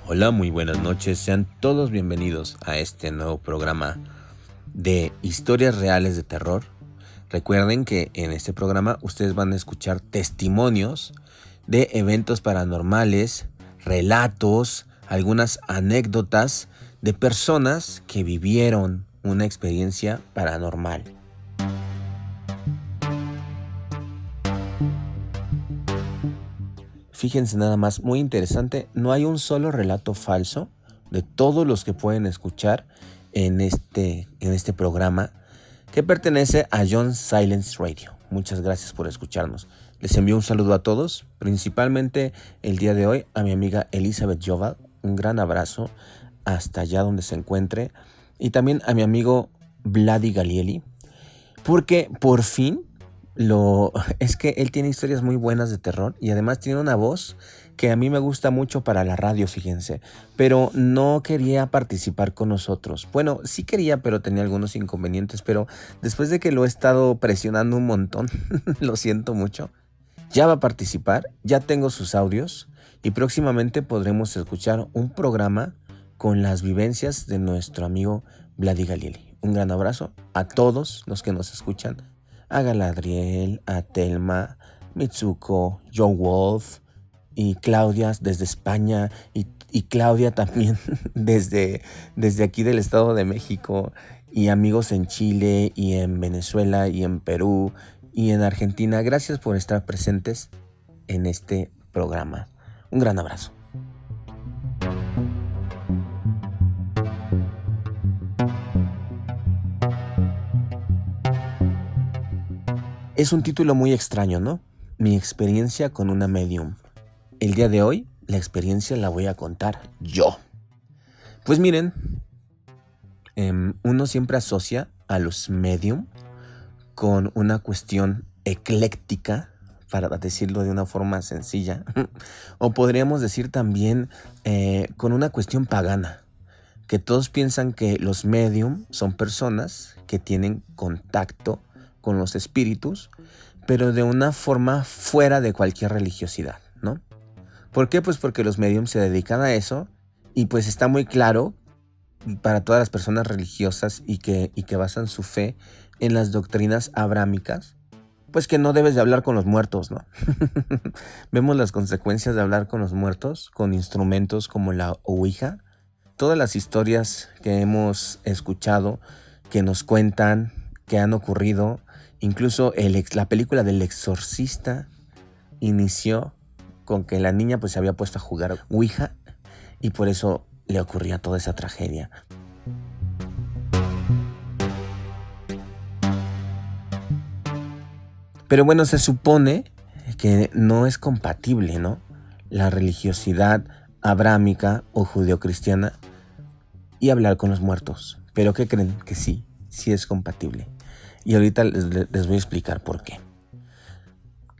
Hola, muy buenas noches, sean todos bienvenidos a este nuevo programa de historias reales de terror. Recuerden que en este programa ustedes van a escuchar testimonios de eventos paranormales, relatos, algunas anécdotas de personas que vivieron una experiencia paranormal. Fíjense nada más, muy interesante, no hay un solo relato falso de todos los que pueden escuchar en este programa que pertenece a John Silence Radio. Muchas gracias por escucharnos. Les envío un saludo a todos, principalmente el día de hoy a mi amiga Elizabeth Joval, un gran abrazo hasta allá donde se encuentre, y también a mi amigo Vladi Galieli, porque por fin es que él tiene historias muy buenas de terror y además tiene una voz que a mí me gusta mucho para la radio, fíjense, pero no quería participar con nosotros. Bueno, sí quería, pero tenía algunos inconvenientes, pero después de que lo he estado presionando un montón, lo siento mucho, ya va a participar, ya tengo sus audios y próximamente podremos escuchar un programa con las vivencias de nuestro amigo Vladi Galieli. Un gran abrazo a todos los que nos escuchan, a Galadriel, a Telma, Mitsuko, Joe Wolf y Claudia desde España y Claudia también desde aquí del Estado de México, y amigos en Chile y en Venezuela y en Perú y en Argentina. Gracias por estar presentes en este programa. Un gran abrazo. Es un título muy extraño, ¿no? Mi experiencia con una medium. El día de hoy, la experiencia la voy a contar yo. Pues miren, uno siempre asocia a los medium con una cuestión ecléctica, para decirlo de una forma sencilla, o podríamos decir también con una cuestión pagana, que todos piensan que los medium son personas que tienen contacto con los espíritus, pero de una forma fuera de cualquier religiosidad, ¿no? ¿Por qué? Pues porque los mediums se dedican a eso y pues está muy claro para todas las personas religiosas y que basan su fe en las doctrinas abrámicas, pues que no debes de hablar con los muertos, ¿no? Vemos las consecuencias de hablar con los muertos con instrumentos como la Ouija. Todas las historias que hemos escuchado, que nos cuentan, que han ocurrido, incluso la película del Exorcista inició con que la niña pues se había puesto a jugar Ouija y por eso le ocurría toda esa tragedia. Pero bueno, se supone que no es compatible, ¿no? La religiosidad abrámica o judeocristiana y hablar con los muertos. ¿Pero qué creen? Que sí es compatible. Y ahorita les voy a explicar por qué.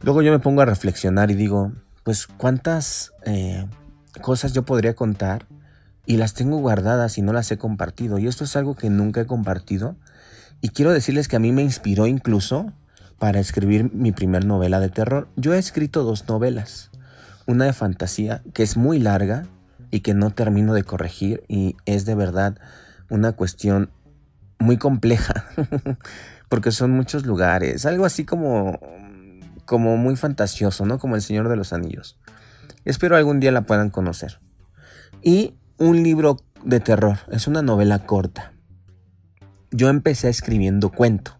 Luego yo me pongo a reflexionar y digo, pues cuántas cosas yo podría contar y las tengo guardadas y no las he compartido. Y esto es algo que nunca he compartido. Y quiero decirles que a mí me inspiró incluso para escribir mi primer novela de terror. Yo he escrito 2 novelas. Una de fantasía que es muy larga y que no termino de corregir y es de verdad una cuestión muy compleja porque son muchos lugares, algo así como muy fantasioso, ¿no? Como El Señor de los Anillos. Espero algún día la puedan conocer. Y un libro de terror, es una novela corta. Yo empecé escribiendo cuentos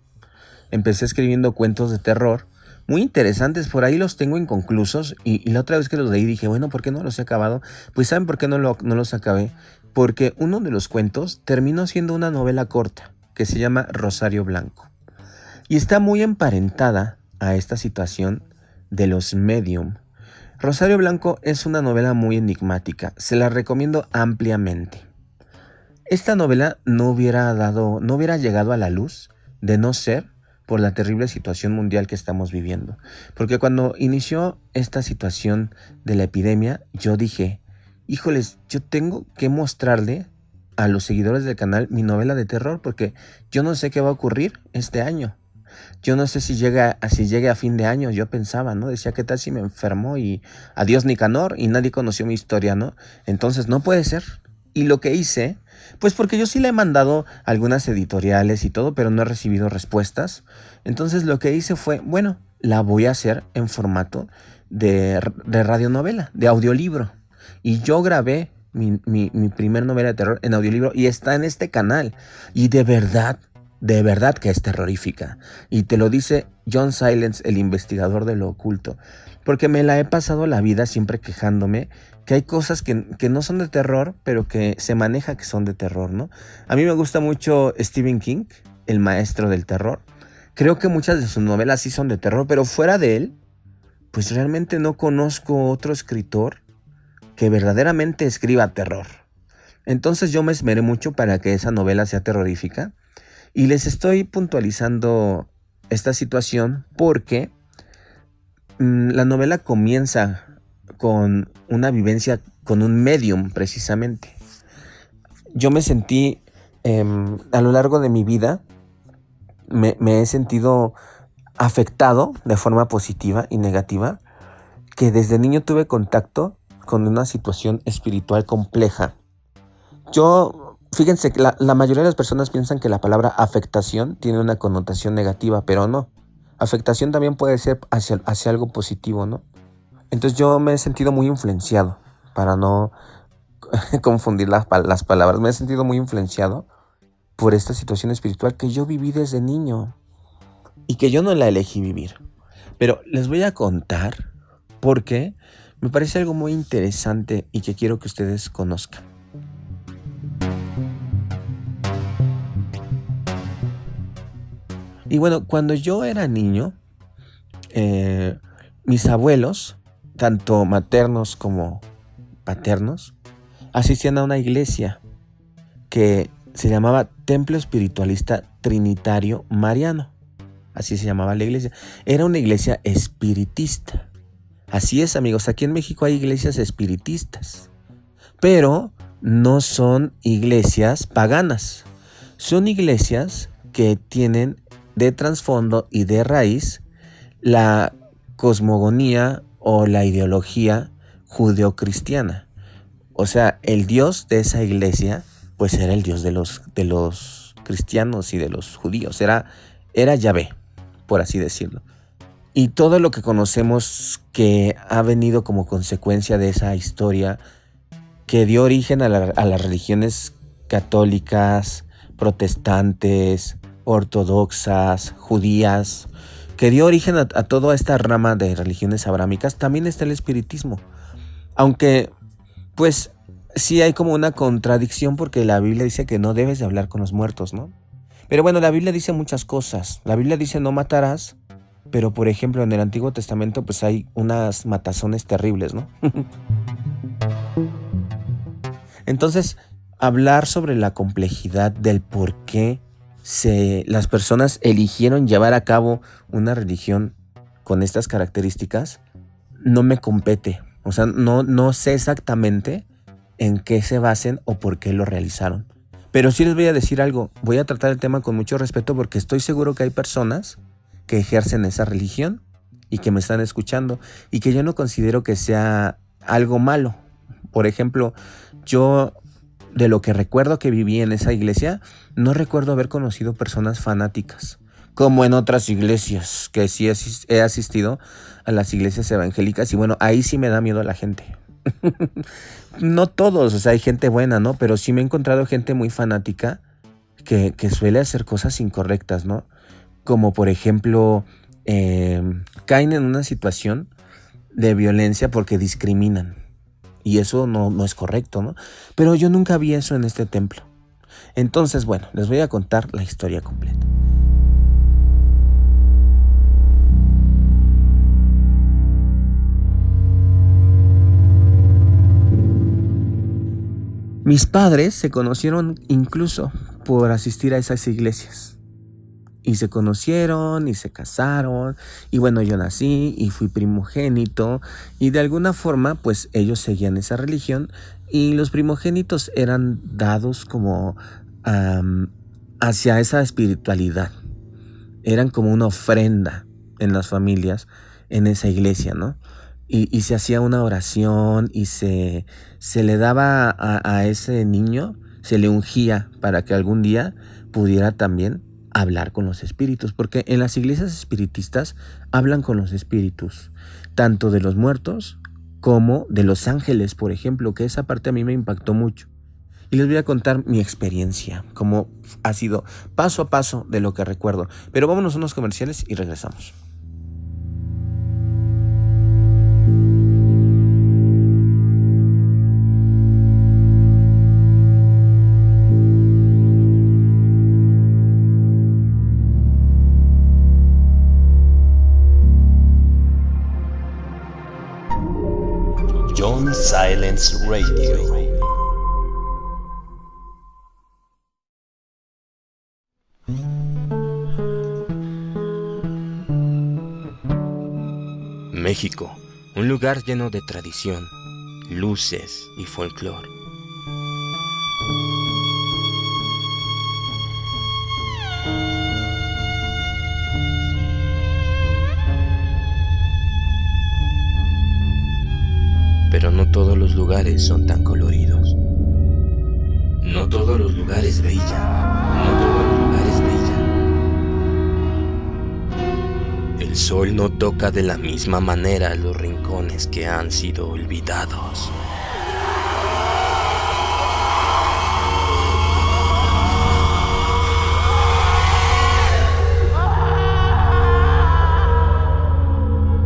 de terror muy interesantes, por ahí los tengo inconclusos y la otra vez que los leí dije, bueno, ¿por qué no los he acabado? Pues ¿saben por qué no los acabé? Porque uno de los cuentos terminó siendo una novela corta que se llama Rosario Blanco y está muy emparentada a esta situación de los medium. Rosario Blanco es una novela muy enigmática, se la recomiendo ampliamente. Esta novela no hubiera llegado a la luz de no ser por la terrible situación mundial que estamos viviendo. Porque cuando inició esta situación de la epidemia, yo dije, híjoles, yo tengo que mostrarle a los seguidores del canal mi novela de terror, porque yo no sé qué va a ocurrir este año. Yo no sé si llegue a fin de año. Yo pensaba, ¿no? Decía, ¿qué tal si me enfermo y adiós Nicanor y nadie conoció mi historia, ¿no? Entonces no puede ser. Y lo que hice, pues porque yo sí le he mandado algunas editoriales y todo, pero no he recibido respuestas. Entonces lo que hice fue, bueno, la voy a hacer en formato de radionovela, de audiolibro. Y yo grabé mi primer novela de terror en audiolibro y está en este canal. Y de verdad que es terrorífica. Y te lo dice John Silence, el investigador de lo oculto. Porque me la he pasado la vida siempre quejándome que hay cosas que no son de terror, pero que se maneja que son de terror, ¿no? A mí me gusta mucho Stephen King, el maestro del terror. Creo que muchas de sus novelas sí son de terror, pero fuera de él, pues realmente no conozco otro escritor que verdaderamente escriba terror. Entonces yo me esmeré mucho para que esa novela sea terrorífica. Y les estoy puntualizando esta situación porque la novela comienza con una vivencia con un medium precisamente. Yo me sentí a lo largo de mi vida, me he sentido afectado de forma positiva y negativa, que desde niño tuve contacto con una situación espiritual compleja. Fíjense que la mayoría de las personas piensan que la palabra afectación tiene una connotación negativa, pero no. Afectación también puede ser hacia algo positivo, ¿no? Entonces yo me he sentido muy influenciado, para no confundir las palabras, me he sentido muy influenciado por esta situación espiritual que yo viví desde niño y que yo no la elegí vivir. Pero les voy a contar porque me parece algo muy interesante y que quiero que ustedes conozcan. Y bueno, cuando yo era niño, mis abuelos, tanto maternos como paternos, asistían a una iglesia que se llamaba Templo Espiritualista Trinitario Mariano. Así se llamaba la iglesia. Era una iglesia espiritista. Así es, amigos, aquí en México hay iglesias espiritistas, pero no son iglesias paganas. Son iglesias que tienen de trasfondo y de raíz la cosmogonía o la ideología judeocristiana. O sea, el Dios de esa iglesia, pues era el Dios de los cristianos y de los judíos. Era Yahvé, por así decirlo. Y todo lo que conocemos que ha venido como consecuencia de esa historia, que dio origen a las religiones católicas, protestantes, ortodoxas, judías, que dio origen a toda esta rama de religiones abrámicas, también está el espiritismo. Aunque, pues, sí hay como una contradicción porque la Biblia dice que no debes de hablar con los muertos, ¿no? Pero bueno, la Biblia dice muchas cosas. La Biblia dice no matarás, pero por ejemplo en el Antiguo Testamento pues hay unas matazones terribles, ¿no? Entonces, hablar sobre la complejidad del por qué las personas eligieron llevar a cabo una religión con estas características no me compete. O sea, no sé exactamente en qué se basen o por qué lo realizaron. Pero sí les voy a decir algo. Voy a tratar el tema con mucho respeto porque estoy seguro que hay personas que ejercen esa religión y que me están escuchando y que yo no considero que sea algo malo. Por ejemplo, yo de lo que recuerdo que viví en esa iglesia, no recuerdo haber conocido personas fanáticas, como en otras iglesias, que sí he asistido a las iglesias evangélicas y bueno, ahí sí me da miedo a la gente. No todos, o sea, hay gente buena, ¿no? Pero sí me he encontrado gente muy fanática que suele hacer cosas incorrectas, ¿no? Como por ejemplo, caen en una situación de violencia porque discriminan. Y eso no es correcto, ¿no? Pero yo nunca vi eso en este templo. Entonces, bueno, les voy a contar la historia completa. Mis padres se conocieron incluso por asistir a esas iglesias. Y se conocieron y se casaron. Y bueno, yo nací y fui primogénito. Y de alguna forma, pues ellos seguían esa religión. Y los primogénitos eran dados como hacia esa espiritualidad. Eran como una ofrenda en las familias, en esa iglesia, ¿no? Y se hacía una oración y se le daba a ese niño, se le ungía para que algún día pudiera también hablar con los espíritus, porque en las iglesias espiritistas hablan con los espíritus, tanto de los muertos como de los ángeles, por ejemplo, que esa parte a mí me impactó mucho. Y les voy a contar mi experiencia, cómo ha sido paso a paso de lo que recuerdo. Pero vámonos a unos comerciales y regresamos. John Silence Radio. México, un lugar lleno de tradición, luces y folclore. Pero no todos los lugares son tan coloridos. No todos los lugares brillan. No todos los lugares brillan. El sol no toca de la misma manera los rincones que han sido olvidados.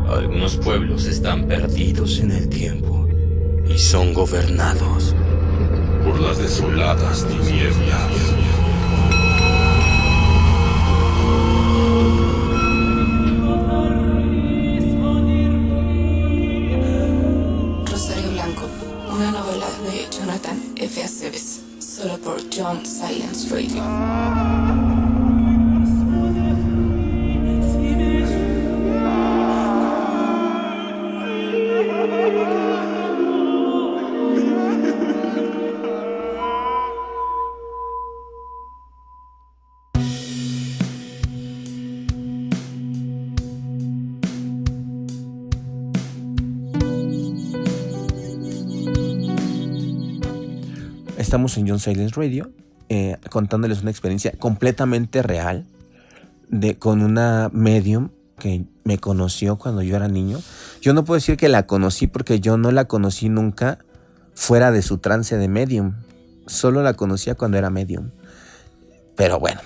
Algunos pueblos están perdidos en el tiempo y son gobernados por las desoladas tinieblas. Rosario Blanco, una novela de Jonathan F. Aceves, solo por John Silence Radio. Estamos en John Silence Radio, contándoles una experiencia completamente real con una medium que me conoció cuando yo era niño. Yo no puedo decir que la conocí porque yo no la conocí nunca fuera de su trance de medium. Solo la conocía cuando era medium. Pero bueno,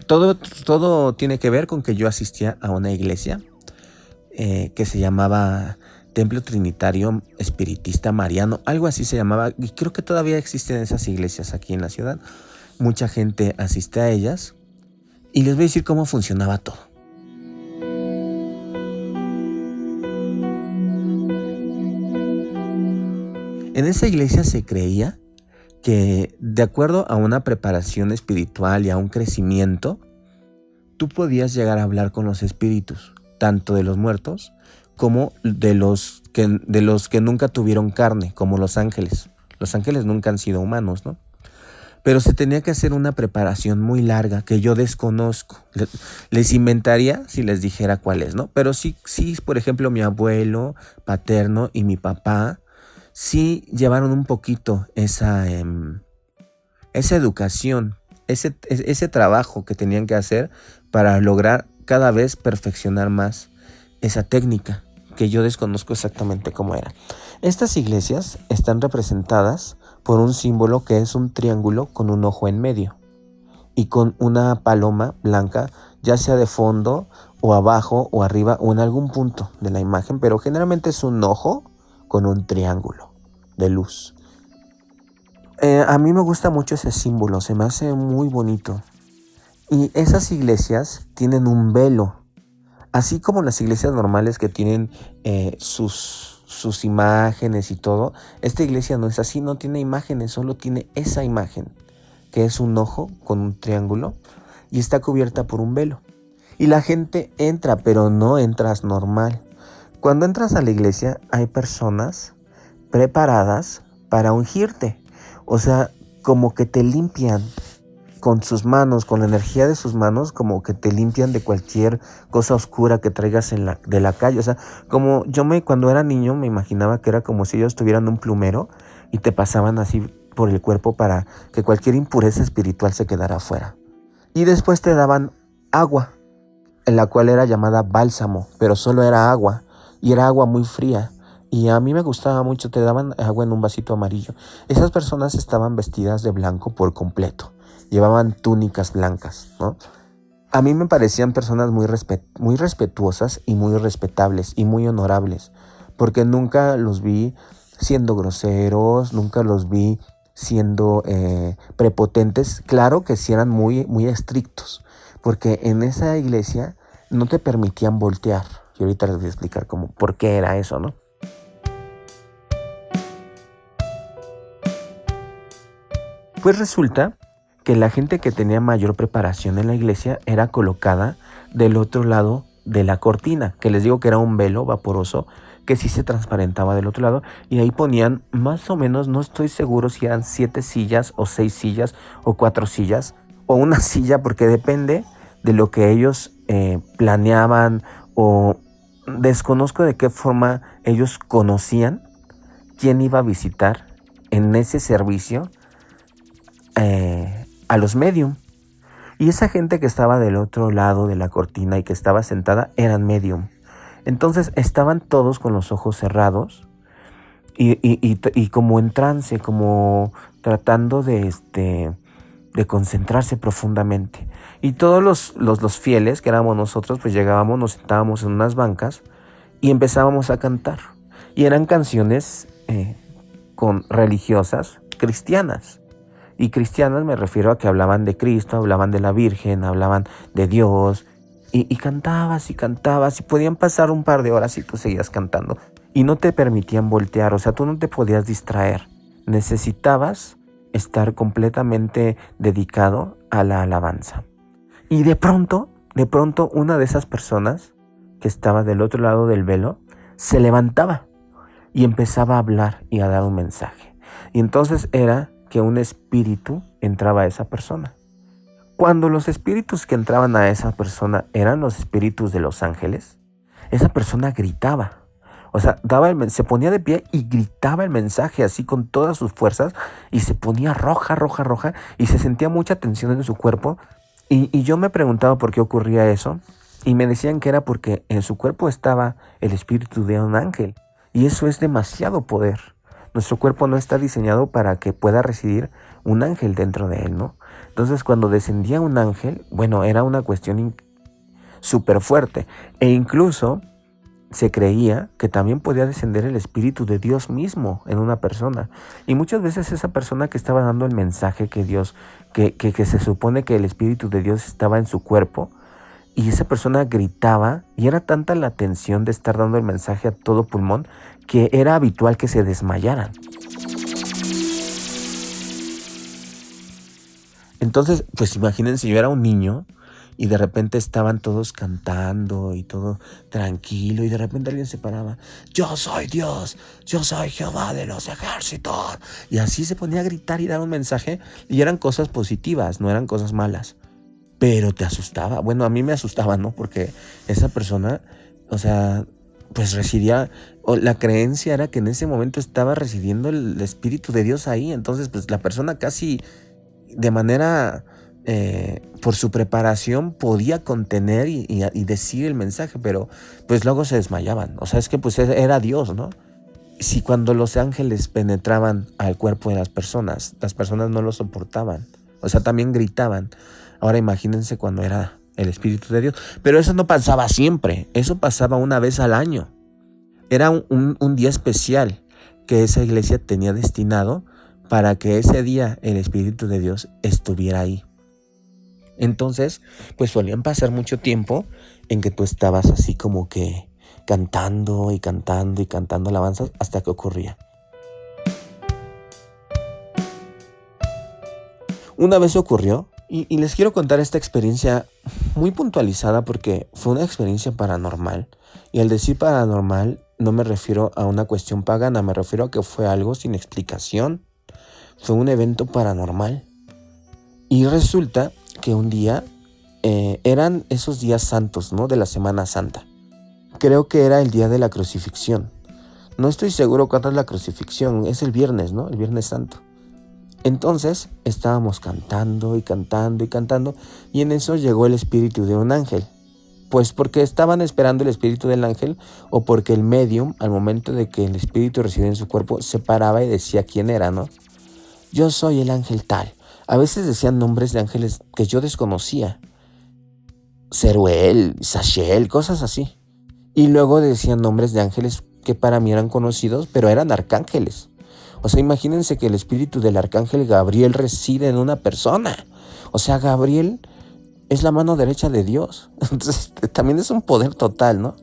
todo tiene que ver con que yo asistía a una iglesia que se llamaba Templo Trinitario Espiritista Mariano, algo así se llamaba, y creo que todavía existen esas iglesias aquí en la ciudad. Mucha gente asiste a ellas y les voy a decir cómo funcionaba todo. En esa iglesia se creía que, de acuerdo a una preparación espiritual y a un crecimiento, tú podías llegar a hablar con los espíritus, tanto de los muertos como de los que nunca tuvieron carne, como los ángeles. Los ángeles nunca han sido humanos, ¿no? Pero se tenía que hacer una preparación muy larga que yo desconozco. Les inventaría si les dijera cuál es, ¿no? Pero sí, por ejemplo, mi abuelo paterno y mi papá sí llevaron un poquito esa educación, ese trabajo que tenían que hacer para lograr cada vez perfeccionar más esa técnica que yo desconozco exactamente cómo era. Estas iglesias están representadas por un símbolo que es un triángulo con un ojo en medio y con una paloma blanca, ya sea de fondo o abajo o arriba o en algún punto de la imagen, pero generalmente es un ojo con un triángulo de luz. A mí me gusta mucho ese símbolo, se me hace muy bonito. Y esas iglesias tienen un velo. Así como las iglesias normales que tienen sus imágenes y todo, esta iglesia no es así, no tiene imágenes, solo tiene esa imagen, que es un ojo con un triángulo y está cubierta por un velo. Y la gente entra, pero no entras normal. Cuando entras a la iglesia hay personas preparadas para ungirte. O sea, como que te limpian con sus manos, con la energía de sus manos, como que te limpian de cualquier cosa oscura que traigas de la calle. O sea, como cuando era niño me imaginaba que era como si ellos tuvieran un plumero y te pasaban así por el cuerpo para que cualquier impureza espiritual se quedara afuera. Y después te daban agua, en la cual era llamada bálsamo, pero solo era agua, y era agua muy fría. Y a mí me gustaba mucho, te daban agua en un vasito amarillo. Esas personas estaban vestidas de blanco por completo. Llevaban túnicas blancas, ¿no? A mí me parecían personas muy respetuosas y muy respetables y muy honorables, porque nunca los vi siendo groseros, nunca los vi siendo prepotentes. Claro que sí eran muy, muy estrictos, porque en esa iglesia no te permitían voltear. Y ahorita les voy a explicar por qué era eso, ¿no? Pues resulta que la gente que tenía mayor preparación en la iglesia era colocada del otro lado de la cortina, que les digo que era un velo vaporoso que sí se transparentaba del otro lado, y ahí ponían más o menos, no estoy seguro si eran 7 sillas o 6 sillas o 4 sillas o una silla, porque depende de lo que ellos planeaban, o desconozco de qué forma ellos conocían quién iba a visitar en ese servicio a los medium. Y esa gente que estaba del otro lado de la cortina y que estaba sentada eran medium. Entonces estaban todos con los ojos cerrados y como en trance, como tratando de concentrarse profundamente. Y todos los fieles, que éramos nosotros, pues llegábamos, nos sentábamos en unas bancas y empezábamos a cantar. Y eran canciones religiosas cristianas. Y cristianas me refiero a que hablaban de Cristo, hablaban de la Virgen, hablaban de Dios. Y cantabas y cantabas y podían pasar un par de horas y tú seguías cantando. Y no te permitían voltear, o sea, tú no te podías distraer. Necesitabas estar completamente dedicado a la alabanza. Y de pronto, una de esas personas que estaba del otro lado del velo se levantaba y empezaba a hablar y a dar un mensaje. Y entonces era que un espíritu entraba a esa persona. Cuando los espíritus que entraban a esa persona eran los espíritus de los ángeles, esa persona gritaba. O sea, se ponía de pie y gritaba el mensaje así con todas sus fuerzas y se ponía roja y se sentía mucha tensión en su cuerpo. Y yo me preguntaba por qué ocurría eso y me decían que era porque en su cuerpo estaba el espíritu de un ángel. Y eso es demasiado poder. Nuestro cuerpo no está diseñado para que pueda residir un ángel dentro de él, ¿no? Entonces, cuando descendía un ángel, bueno, era una cuestión súper fuerte. E incluso se creía que también podía descender el Espíritu de Dios mismo en una persona. Y muchas veces esa persona que estaba dando el mensaje que Dios, que se supone que el Espíritu de Dios estaba en su cuerpo, y esa persona gritaba, y era tanta la tensión de estar dando el mensaje a todo pulmón, que era habitual que se desmayaran. Entonces, pues imagínense, yo era un niño y de repente estaban todos cantando y todo tranquilo, y de repente alguien se paraba: yo soy Dios, yo soy Jehová de los ejércitos. Y así se ponía a gritar y dar un mensaje, y eran cosas positivas, no eran cosas malas. Pero te asustaba. Bueno, a mí me asustaba, ¿no? Porque esa persona, o sea, pues residía, o la creencia era que en ese momento estaba residiendo el Espíritu de Dios ahí. Entonces, pues la persona casi de manera, por su preparación, podía contener y decir el mensaje, pero pues luego se desmayaban. O sea, es que pues era Dios, ¿no? Si cuando los ángeles penetraban al cuerpo de las personas no lo soportaban. O sea, también gritaban. Ahora imagínense cuando era el Espíritu de Dios. Pero eso no pasaba siempre. Eso pasaba una vez al año. Era un día especial que esa iglesia tenía destinado para que ese día el Espíritu de Dios estuviera ahí. Entonces, pues solían pasar mucho tiempo en que tú estabas así como que cantando y cantando y cantando alabanzas hasta que ocurría. Una vez ocurrió Y les quiero contar esta experiencia muy puntualizada porque fue una experiencia paranormal. Y al decir paranormal no me refiero a una cuestión pagana, me refiero a que fue algo sin explicación. Fue un evento paranormal. Y resulta que un día eran esos días santos, ¿no? De la Semana Santa. Creo que era el día de la crucifixión. No estoy seguro cuándo es la crucifixión. Es el viernes, ¿no? El Viernes Santo. Entonces estábamos cantando y cantando y cantando, y en eso llegó el espíritu de un ángel. Pues porque estaban esperando el espíritu del ángel, o porque el medium, al momento de que el espíritu residía en su cuerpo, se paraba y decía quién era, ¿no? Yo soy el ángel tal. A veces decían nombres de ángeles que yo desconocía. Ceruel, Sachel, cosas así. Y luego decían nombres de ángeles que para mí eran conocidos, pero eran arcángeles. O sea, imagínense que el espíritu del arcángel Gabriel reside en una persona. O sea, Gabriel es la mano derecha de Dios. Entonces, también es un poder total, ¿no?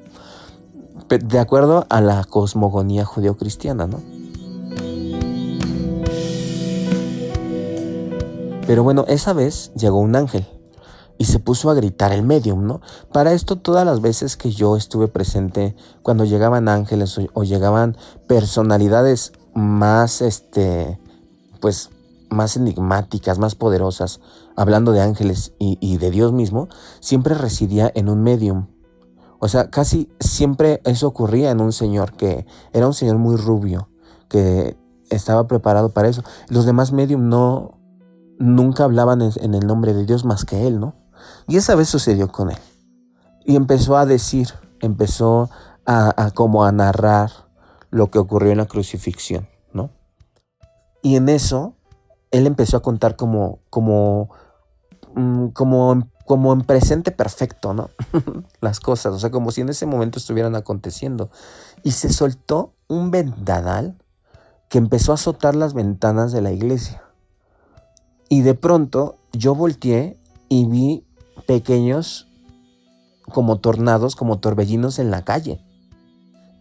De acuerdo a la cosmogonía judeocristiana, ¿no? Pero bueno, esa vez llegó un ángel y se puso a gritar el medium, ¿no? Para esto, todas las veces que yo estuve presente, cuando llegaban ángeles o llegaban personalidades más, pues, más enigmáticas, más poderosas, hablando de ángeles y de Dios mismo, siempre residía en un medium. O sea, casi siempre eso ocurría en un señor, que era un señor muy rubio, que estaba preparado para eso. Los demás medium nunca hablaban en el nombre de Dios más que él, ¿no? Y esa vez sucedió con él. Y empezó a decir, empezó a como a narrar lo que ocurrió en la crucifixión, ¿no? Y en eso, él empezó a contar como en presente perfecto, ¿no? Las cosas, o sea, como si en ese momento estuvieran aconteciendo. Y se soltó un vendaval que empezó a azotar las ventanas de la iglesia. Y de pronto yo volteé y vi pequeños como tornados, como torbellinos en la calle.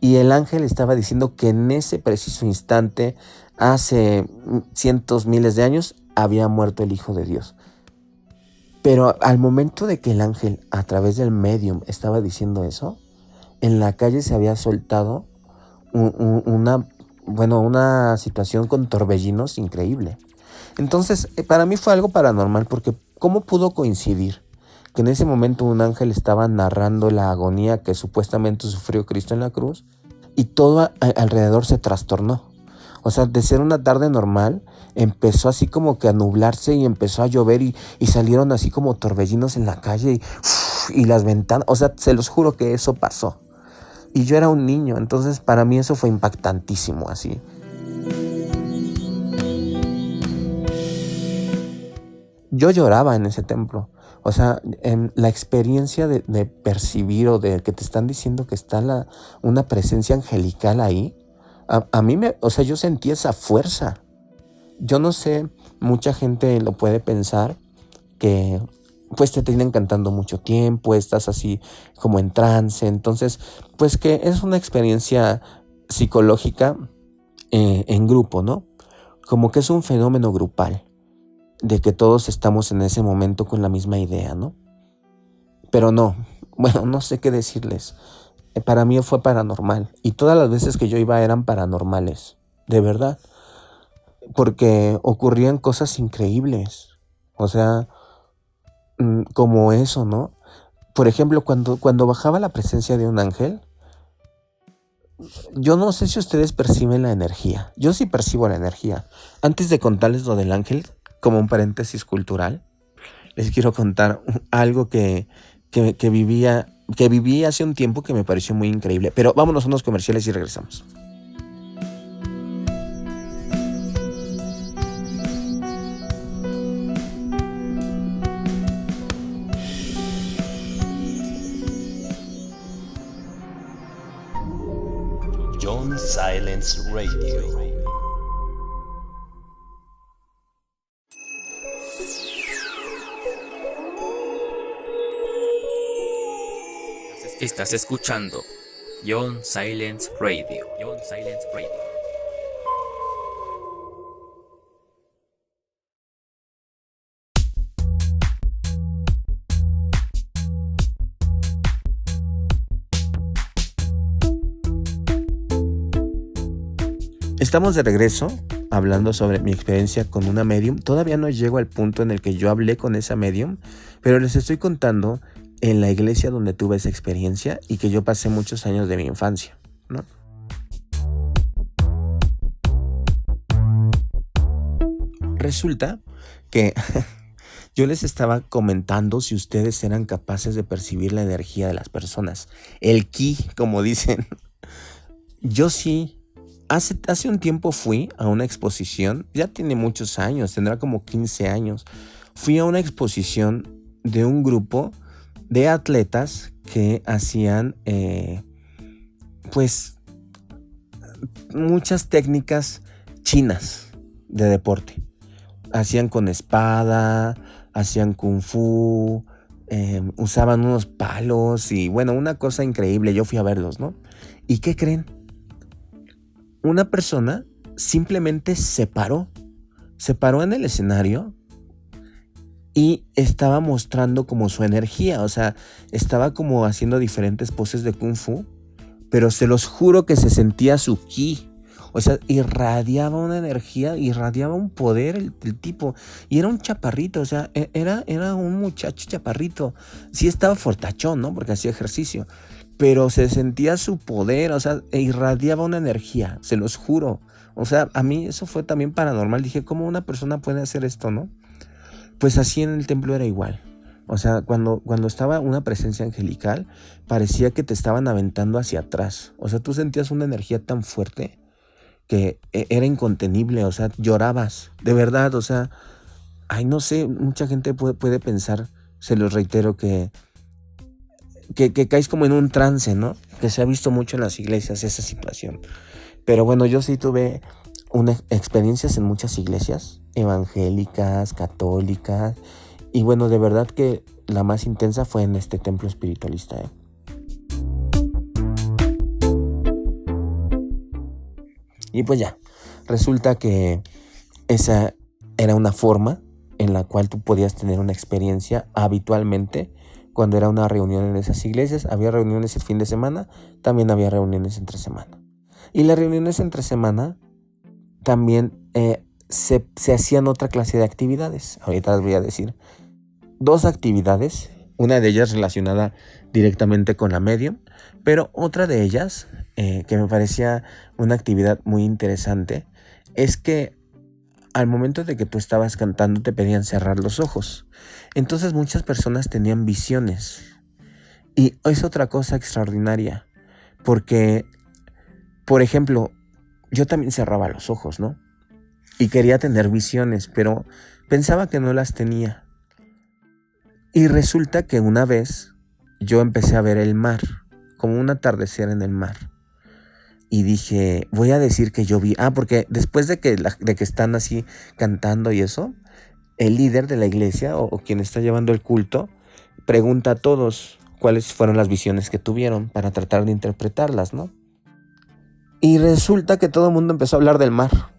Y el ángel estaba diciendo que en ese preciso instante, hace cientos, miles de años, había muerto el Hijo de Dios. Pero al momento de que el ángel, a través del medium, estaba diciendo eso, en la calle se había soltado una situación con torbellinos increíble. Entonces, para mí fue algo paranormal, porque ¿cómo pudo coincidir que en ese momento un ángel estaba narrando la agonía que supuestamente sufrió Cristo en la cruz y todo alrededor se trastornó? O sea, de ser una tarde normal, empezó así como que a nublarse y empezó a llover y salieron así como torbellinos en la calle y las ventanas. O sea, se los juro que eso pasó. Y yo era un niño, entonces para mí eso fue impactantísimo así. Yo lloraba en ese templo. O sea, en la experiencia de percibir o de que te están diciendo que está una presencia angelical ahí, a mí yo sentí esa fuerza. Yo no sé, mucha gente lo puede pensar que pues te tienen cantando mucho tiempo, estás así como en trance, entonces pues que es una experiencia psicológica en grupo, ¿no? Como que es un fenómeno grupal, de que todos estamos en ese momento con la misma idea, ¿no? Pero no sé qué decirles. Para mí fue paranormal. Y todas las veces que yo iba eran paranormales. De verdad. Porque ocurrían cosas increíbles. O sea, como eso, ¿no? Por ejemplo, cuando bajaba la presencia de un ángel, yo no sé si ustedes perciben la energía. Yo sí percibo la energía. Antes de contarles lo del ángel, como un paréntesis cultural, les quiero contar algo que viví hace un tiempo que me pareció muy increíble. Pero vámonos a unos comerciales y regresamos. John Silence Radio. Estás escuchando John Silence Radio. John Silence Radio. Estamos de regreso hablando sobre mi experiencia con una medium. Todavía no llego al punto en el que yo hablé con esa medium, pero les estoy contando en la iglesia donde tuve esa experiencia y que yo pasé muchos años de mi infancia, ¿no? Resulta que yo les estaba comentando si ustedes eran capaces de percibir la energía de las personas. El ki, como dicen. Yo sí. Hace un tiempo fui a una exposición, ya tiene muchos años, tendrá como 15 años. Fui a una exposición de un grupo de atletas que hacían, pues, muchas técnicas chinas de deporte. Hacían con espada, hacían kung fu, usaban unos palos y bueno, una cosa increíble. Yo fui a verlos, ¿no? ¿Y qué creen? Una persona simplemente se paró en el escenario y estaba mostrando como su energía, o sea, estaba como haciendo diferentes poses de kung fu, pero se los juro que se sentía su ki, o sea, irradiaba una energía, irradiaba un poder el tipo, y era un chaparrito, o sea, era un muchacho chaparrito, sí estaba fortachón, ¿no? Porque hacía ejercicio, pero se sentía su poder, o sea, irradiaba una energía, se los juro. O sea, a mí eso fue también paranormal. Dije, ¿cómo una persona puede hacer esto, no? Pues así en el templo era igual. O sea, cuando estaba una presencia angelical, parecía que te estaban aventando hacia atrás. O sea, tú sentías una energía tan fuerte que era incontenible, o sea, llorabas, de verdad, o sea, ay, no sé, mucha gente puede pensar, se los reitero, que caes como en un trance, ¿no? Que se ha visto mucho en las iglesias esa situación. Pero bueno, yo sí tuve experiencias en muchas iglesias evangélicas, católicas, y bueno, de verdad que la más intensa fue en este templo espiritualista, ¿eh? Y pues ya, resulta que esa era una forma en la cual tú podías tener una experiencia habitualmente. Cuando era una reunión en esas iglesias, había reuniones el fin de semana, también había reuniones entre semana. Y las reuniones entre semana también se hacían otra clase de actividades. Ahorita les voy a decir 2 actividades, una de ellas relacionada directamente con la medium, pero otra de ellas, que me parecía una actividad muy interesante, es que al momento de que tú estabas cantando te pedían cerrar los ojos. Entonces muchas personas tenían visiones. Y es otra cosa extraordinaria. Porque, por ejemplo, yo también cerraba los ojos, ¿no? Y quería tener visiones, pero pensaba que no las tenía. Y resulta que una vez yo empecé a ver el mar, como un atardecer en el mar. Y dije, voy a decir que yo vi... porque después de que están así cantando y eso, el líder de la iglesia o quien está llevando el culto pregunta a todos cuáles fueron las visiones que tuvieron para tratar de interpretarlas, ¿no? Y resulta que todo el mundo empezó a hablar del mar.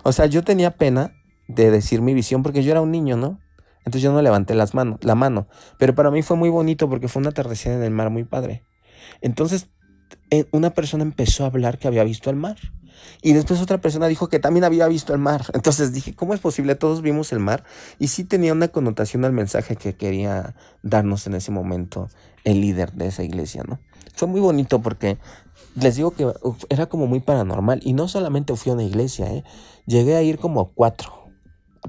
O sea, yo tenía pena de decir mi visión porque yo era un niño, ¿no? Entonces yo no levanté la mano. Pero para mí fue muy bonito porque fue un atardecer en el mar muy padre. Entonces una persona empezó a hablar que había visto el mar. Y después otra persona dijo que también había visto el mar. Entonces dije, ¿cómo es posible? Todos vimos el mar. Y sí tenía una connotación al mensaje que quería darnos en ese momento el líder de esa iglesia, ¿no? Fue muy bonito porque les digo que era como muy paranormal. Y no solamente fui a una iglesia, llegué a ir como a 4.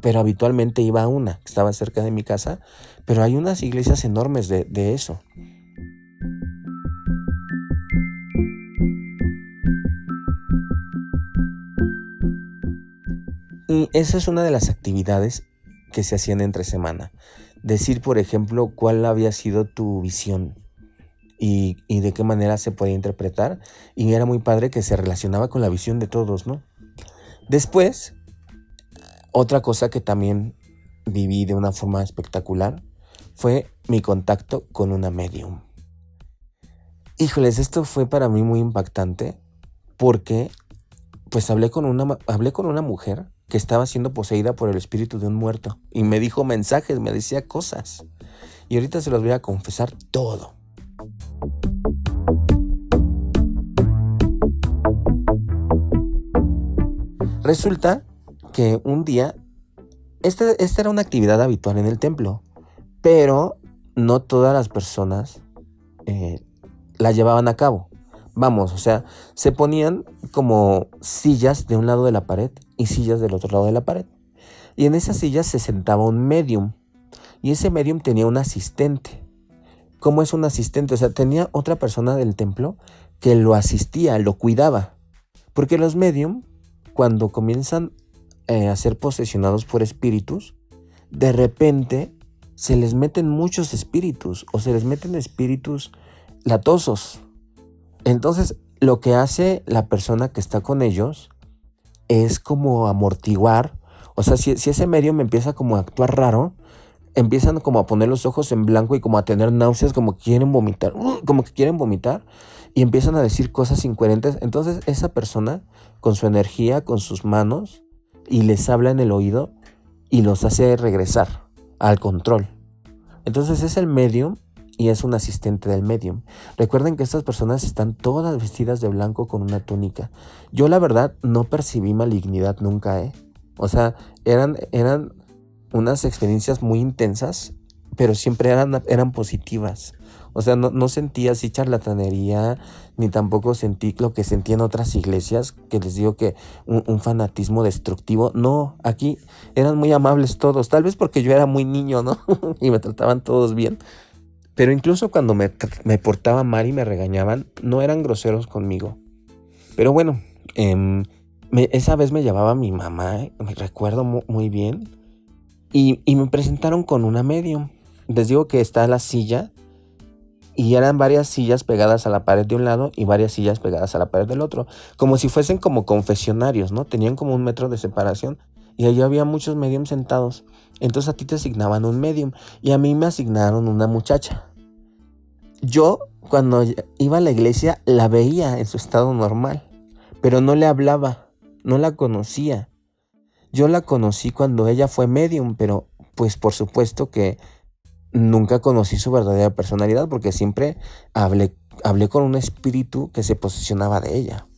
Pero habitualmente iba a una que estaba cerca de mi casa. Pero hay unas iglesias enormes de eso. Y esa es una de las actividades que se hacían entre semana. Decir, por ejemplo, cuál había sido tu visión y de qué manera se podía interpretar. Y era muy padre que se relacionaba con la visión de todos, ¿no? Después, otra cosa que también viví de una forma espectacular fue mi contacto con una medium. Híjoles, esto fue para mí muy impactante porque pues hablé con una mujer que estaba siendo poseída por el espíritu de un muerto y me dijo mensajes, me decía cosas. Y ahorita se los voy a confesar todo. Resulta que un día, esta era una actividad habitual en el templo, pero no todas las personas la llevaban a cabo. Vamos, o sea, se ponían como sillas de un lado de la pared y sillas del otro lado de la pared. Y en esas sillas se sentaba un medium. Y ese medium tenía un asistente. ¿Cómo es un asistente? O sea, tenía otra persona del templo que lo asistía, lo cuidaba. Porque los medium, cuando comienzan a ser posesionados por espíritus, de repente se les meten muchos espíritus o se les meten espíritus latosos. Entonces, lo que hace la persona que está con ellos es como amortiguar. O sea, si ese medium empieza como a actuar raro, empiezan como a poner los ojos en blanco y como a tener náuseas, como que quieren vomitar, y empiezan a decir cosas incoherentes. Entonces, esa persona, con su energía, con sus manos, y les habla en el oído y los hace regresar al control. Entonces, es el medium y es un asistente del medium. Recuerden que estas personas están todas vestidas de blanco con una túnica. Yo la verdad no percibí malignidad nunca, O sea, eran unas experiencias muy intensas, pero siempre eran positivas. O sea, no sentí así charlatanería, ni tampoco sentí lo que sentí en otras iglesias, que les digo que un fanatismo destructivo. No, aquí eran muy amables todos, tal vez porque yo era muy niño, ¿no? Y me trataban todos bien. Pero incluso cuando me portaba mal y me regañaban, no eran groseros conmigo. Pero bueno, esa vez me llevaba mi mamá, me recuerdo muy bien, y me presentaron con una medium. Les digo que está la silla, y eran varias sillas pegadas a la pared de un lado y varias sillas pegadas a la pared del otro, como si fuesen como confesionarios, ¿no? Tenían como 1 metro de separación, y allí había muchos mediums sentados. Entonces a ti te asignaban un medium y a mí me asignaron una muchacha. Yo cuando iba a la iglesia la veía en su estado normal, pero no le hablaba, no la conocía. Yo la conocí cuando ella fue medium, pero pues por supuesto que nunca conocí su verdadera personalidad porque siempre hablé con un espíritu que se posesionaba de ella.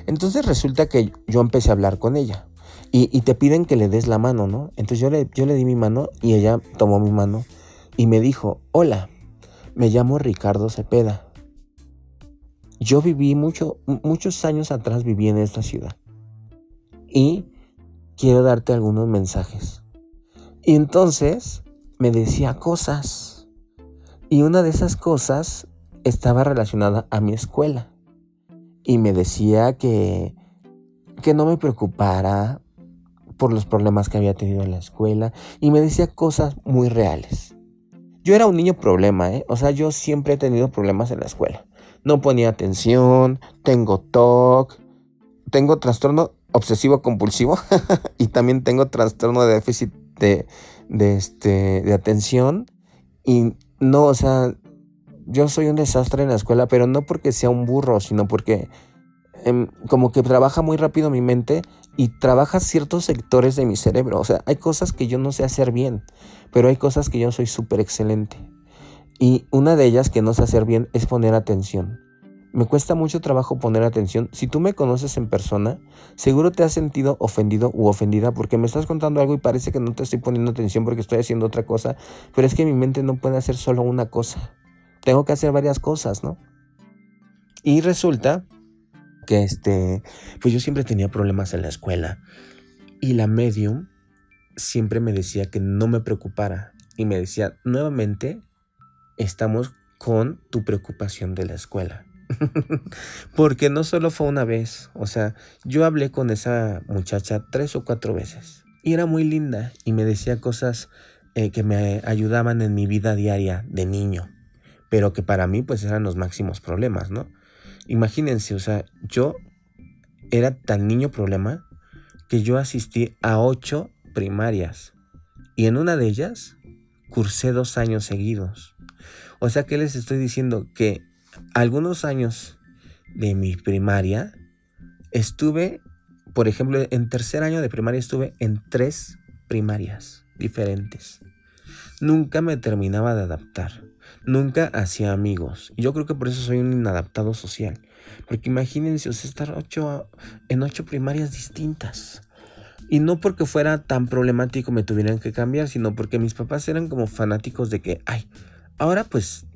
Entonces resulta que yo empecé a hablar con ella y te piden que le des la mano, ¿no? Entonces yo le di mi mano y ella tomó mi mano y me dijo: hola, me llamo Ricardo Cepeda. Yo viví muchos años atrás viví en esta ciudad y quiero darte algunos mensajes. Y entonces me decía cosas y una de esas cosas estaba relacionada a mi escuela. Y me decía que no me preocupara por los problemas que había tenido en la escuela. Y me decía cosas muy reales. Yo era un niño problema, O sea, yo siempre he tenido problemas en la escuela. No ponía atención, tengo TOC, tengo trastorno obsesivo compulsivo y también tengo trastorno de déficit de atención. Y no, o sea, yo soy un desastre en la escuela, pero no porque sea un burro, sino porque como que trabaja muy rápido mi mente y trabaja ciertos sectores de mi cerebro. O sea, hay cosas que yo no sé hacer bien, pero hay cosas que yo soy súper excelente. Y una de ellas que no sé hacer bien es poner atención. Me cuesta mucho trabajo poner atención. Si tú me conoces en persona, seguro te has sentido ofendido u ofendida porque me estás contando algo y parece que no te estoy poniendo atención porque estoy haciendo otra cosa. Pero es que mi mente no puede hacer solo una cosa. Tengo que hacer varias cosas, ¿no? Y resulta que pues yo siempre tenía problemas en la escuela. Y la medium siempre me decía que no me preocupara. Y me decía, nuevamente, estamos con tu preocupación de la escuela. Porque no solo fue una vez. O sea, yo hablé con esa muchacha 3 o 4 veces. Y era muy linda. Y me decía cosas que me ayudaban en mi vida diaria de niño. Pero que para mí pues eran los máximos problemas, ¿no? Imagínense, o sea, yo era tan niño problema que yo asistí a 8 primarias. Y en una de ellas cursé 2 años seguidos. O sea, ¿qué les estoy diciendo? Que algunos años de mi primaria estuve, por ejemplo, en 3er año de primaria estuve en 3 primarias diferentes. Nunca me terminaba de adaptar. Nunca hacía amigos. Y yo creo que por eso soy un inadaptado social. Porque imagínense, o sea, estar en 8 primarias distintas. Y no porque fuera tan problemático me tuvieran que cambiar, sino porque mis papás eran como fanáticos de que, ay, ahora pues,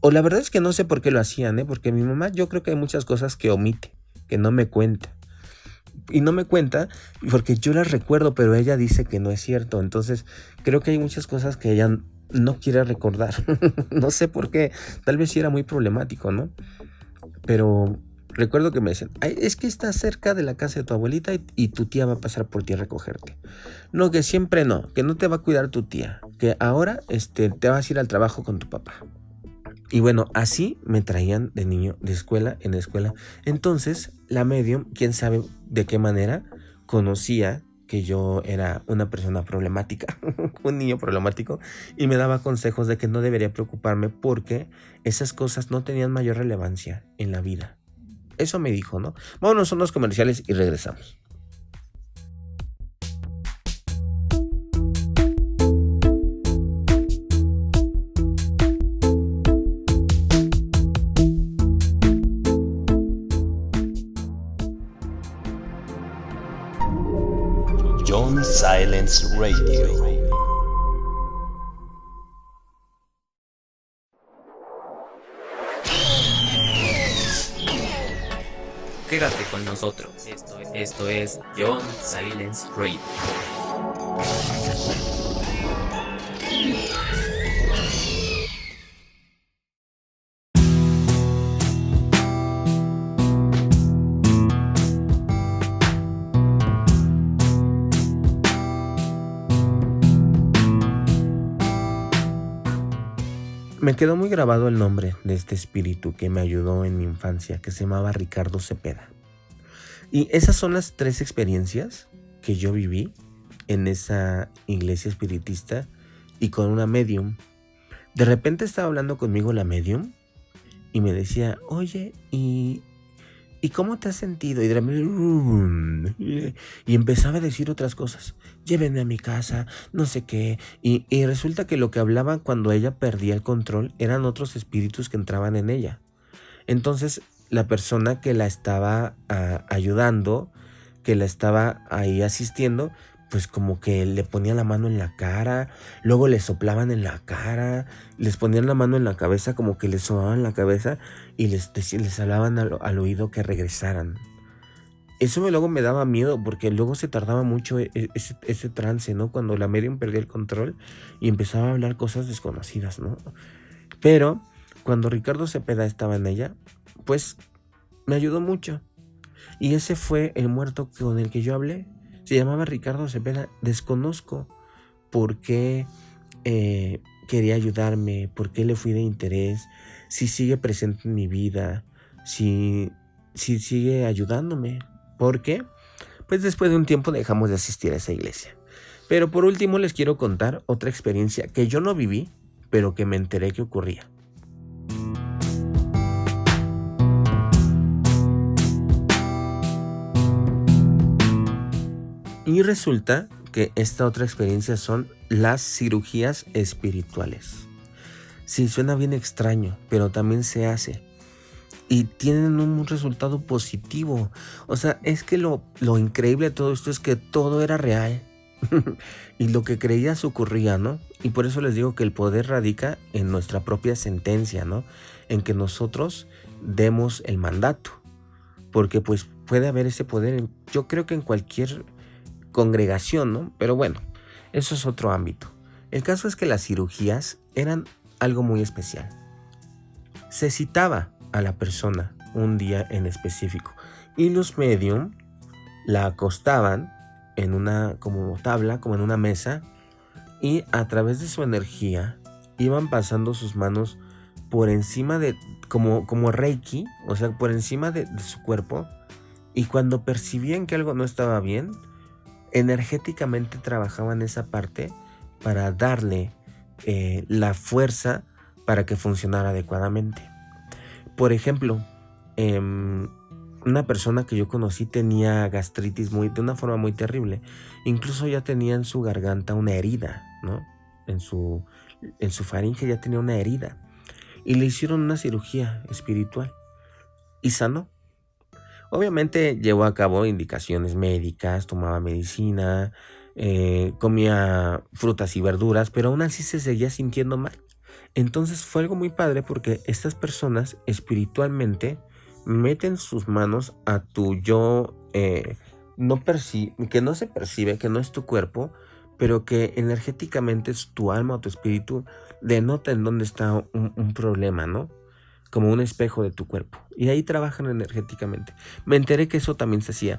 o la verdad es que no sé por qué lo hacían, porque mi mamá yo creo que hay muchas cosas que omite, que no me cuenta. Y no me cuenta porque yo las recuerdo, pero ella dice que no es cierto. Entonces creo que hay muchas cosas que ella no quiere recordar. No sé por qué, tal vez sí era muy problemático, ¿no? Pero recuerdo que me decían, ay, es que estás cerca de la casa de tu abuelita y tu tía va a pasar por ti a recogerte. No, que siempre no, que no te va a cuidar tu tía, que ahora te vas a ir al trabajo con tu papá. Y bueno, así me traían de niño, de escuela en escuela. Entonces, la medium, quién sabe de qué manera, conocía que yo era una persona problemática, un niño problemático, y me daba consejos de que no debería preocuparme porque esas cosas no tenían mayor relevancia en la vida. Eso me dijo, ¿no? Vámonos a unos comerciales y regresamos. John Silence Radio. Quédate con nosotros. Esto es John Silence Radio. Me quedó muy grabado el nombre de este espíritu que me ayudó en mi infancia, que se llamaba Ricardo Cepeda. Y esas son las 3 experiencias que yo viví en esa iglesia espiritista y con una medium. De repente estaba hablando conmigo la medium y me decía, oye, ¿y cómo te has sentido? Y de repente, y empezaba a decir otras cosas. Llévenme a mi casa, no sé qué. Y resulta que lo que hablaba cuando ella perdía el control eran otros espíritus que entraban en ella. Entonces, la persona que la estaba ayudando, que la estaba ahí asistiendo, pues como que le ponía la mano en la cara, luego le soplaban en la cara, les ponían la mano en la cabeza, como que les sobaban la cabeza y les hablaban al oído que regresaran. Eso luego me daba miedo porque luego se tardaba mucho ese trance, ¿no? Cuando la medium perdía el control y empezaba a hablar cosas desconocidas, ¿no? Pero cuando Ricardo Cepeda estaba en ella, pues me ayudó mucho. Y ese fue el muerto con el que yo hablé. Se llamaba Ricardo Cepeda. Desconozco por qué quería ayudarme, por qué le fui de interés, si sigue presente en mi vida, si sigue ayudándome. ¿Por qué? Pues después de un tiempo dejamos de asistir a esa iglesia. Pero por último les quiero contar otra experiencia que yo no viví, pero que me enteré que ocurría. Y resulta que esta otra experiencia son las cirugías espirituales. Sí, suena bien extraño, pero también se hace. Y tienen un resultado positivo. O sea, es que lo increíble de todo esto es que todo era real. Y lo que creías ocurría, ¿no? Y por eso les digo que el poder radica en nuestra propia sentencia, ¿no? En que nosotros demos el mandato. Porque pues puede haber ese poder, yo creo que en cualquier congregación, ¿no? Pero bueno, eso es otro ámbito. El caso es que las cirugías eran algo muy especial. Se citaba a la persona un día en específico y los medium la acostaban en una como tabla, como en una mesa, y a través de su energía iban pasando sus manos por encima de como reiki, o sea, por encima de su cuerpo, y cuando percibían que algo no estaba bien, energéticamente trabajaban esa parte para darle la fuerza para que funcionara adecuadamente. Por ejemplo, una persona que yo conocí tenía gastritis de una forma muy terrible. Incluso ya tenía en su garganta una herida, ¿no? En su faringe ya tenía una herida. y le hicieron una cirugía espiritual y sanó. Obviamente llevó a cabo indicaciones médicas, tomaba medicina, comía frutas y verduras, pero aún así se seguía sintiendo mal. Entonces fue algo muy padre porque estas personas espiritualmente meten sus manos a tu yo que no se percibe, que no es tu cuerpo, pero que energéticamente es tu alma o tu espíritu, denota en dónde está un problema, ¿no? Como un espejo de tu cuerpo. Y ahí trabajan energéticamente. Me enteré que eso también se hacía.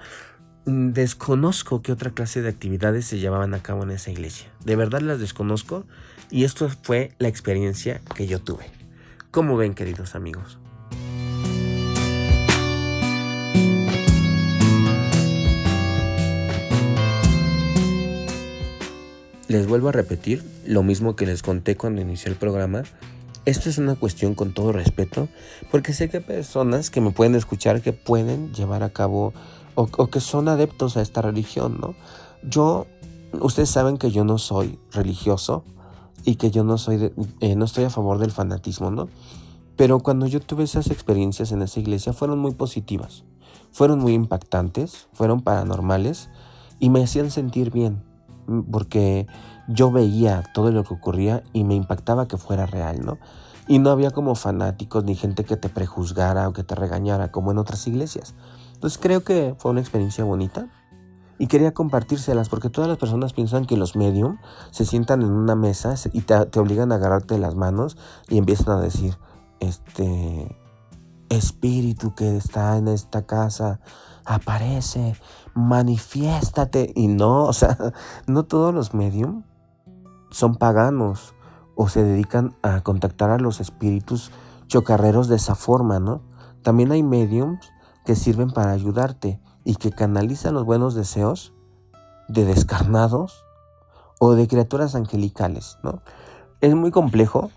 Desconozco qué otra clase de actividades se llevaban a cabo en esa iglesia. De verdad las desconozco y esto fue la experiencia que yo tuve. ¿Cómo ven, queridos amigos? Les vuelvo a repetir lo mismo que les conté cuando inicié el programa. Esto es una cuestión con todo respeto, porque sé que hay personas que me pueden escuchar que pueden llevar a cabo o que son adeptos a esta religión, ¿no? Ustedes saben que yo no soy religioso y que yo no estoy a favor del fanatismo, ¿no? Pero cuando yo tuve esas experiencias en esa iglesia fueron muy positivas, fueron muy impactantes, fueron paranormales y me hacían sentir bien, porque yo veía todo lo que ocurría y me impactaba que fuera real, ¿no? Y no había como fanáticos ni gente que te prejuzgara o que te regañara como en otras iglesias. Entonces creo que fue una experiencia bonita y quería compartírselas porque todas las personas piensan que los medium se sientan en una mesa y te obligan a agarrarte las manos y empiezan a decir, espíritu que está en esta casa, aparece, manifiéstate. Y no, no todos los medium son paganos o se dedican a contactar a los espíritus chocarreros de esa forma, ¿no? También hay mediums que sirven para ayudarte y que canalizan los buenos deseos de descarnados o de criaturas angelicales, ¿no? Es muy complejo.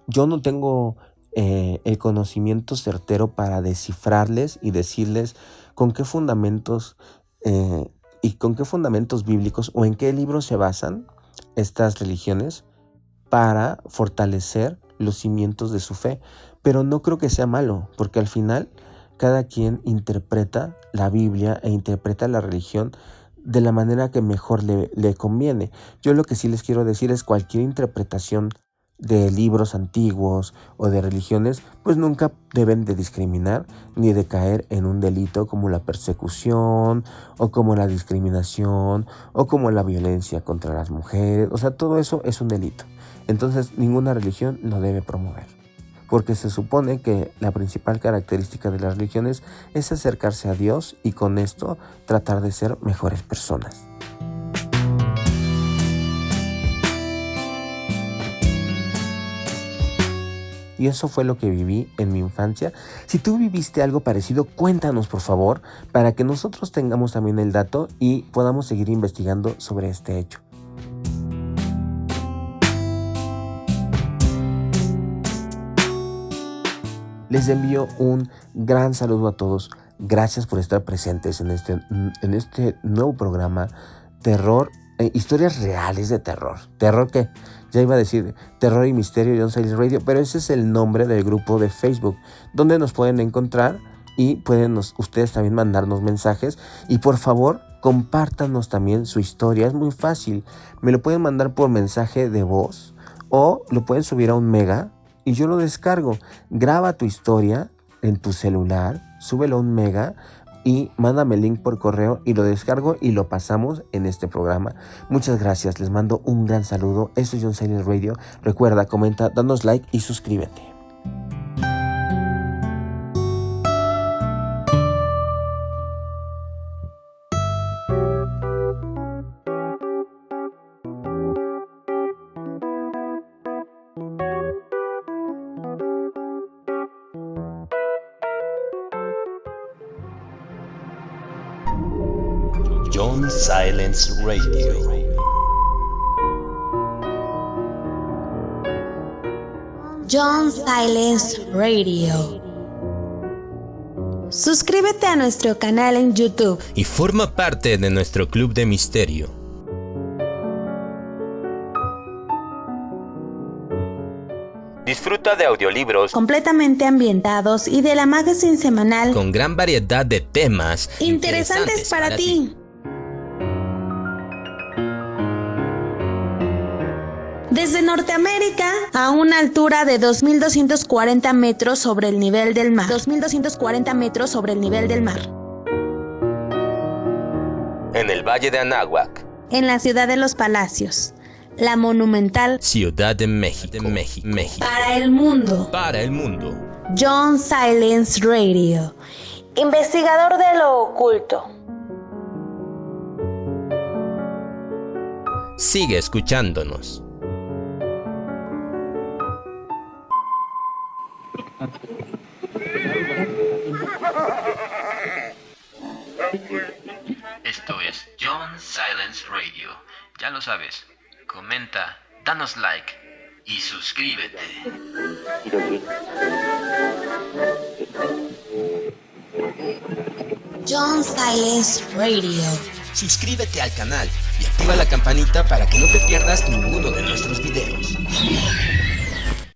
Yo no tengo el conocimiento certero para descifrarles y decirles con qué fundamentos bíblicos o en qué libros se basan estas religiones para fortalecer los cimientos de su fe. Pero no creo que sea malo, porque al final cada quien interpreta la Biblia e interpreta la religión de la manera que mejor le conviene. Yo lo que sí les quiero decir es cualquier interpretación de libros antiguos o de religiones, pues nunca deben de discriminar ni de caer en un delito como la persecución o como la discriminación o como la violencia contra las mujeres. O sea, todo eso es un delito. Entonces, ninguna religión lo debe promover, porque se supone que la principal característica de las religiones es acercarse a Dios y con esto tratar de ser mejores personas. Y eso fue lo que viví en mi infancia. Si tú viviste algo parecido, cuéntanos por favor, para que nosotros tengamos también el dato y podamos seguir investigando sobre este hecho. Les envío un gran saludo a todos. Gracias por estar presentes en este nuevo programa Terror, historias reales de terror. ¿Terror qué? Ya iba a decir Terror y Misterio John Silence Radio, pero ese es el nombre del grupo de Facebook, donde nos pueden encontrar y pueden ustedes también mandarnos mensajes. Y por favor, compártanos también su historia. Es muy fácil. Me lo pueden mandar por mensaje de voz o lo pueden subir a un Mega y yo lo descargo. Graba tu historia en tu celular, súbelo a un Mega y mándame el link por correo y lo descargo y lo pasamos en este programa. Muchas gracias, les mando un gran saludo. Esto es John Silence Radio. Recuerda, comenta, danos like y suscríbete. John Silence Radio. John Silence Radio. Suscríbete a nuestro canal en YouTube y forma parte de nuestro club de misterio. Disfruta de audiolibros completamente ambientados y de la magazine semanal con gran variedad de temas interesantes para ti. Desde Norteamérica, a una altura de 2.240 metros sobre el nivel del mar. 2.240 metros sobre el nivel del mar. En el Valle de Anáhuac, En la ciudad de los Palacios, la monumental Ciudad de México. para el mundo, Para el mundo. John Silence Radio, investigador de lo oculto. Sigue escuchándonos. Esto es John Silence Radio. Ya lo sabes, comenta, danos like y suscríbete. John Silence Radio. Suscríbete al canal y activa la campanita para que no te pierdas ninguno de nuestros videos.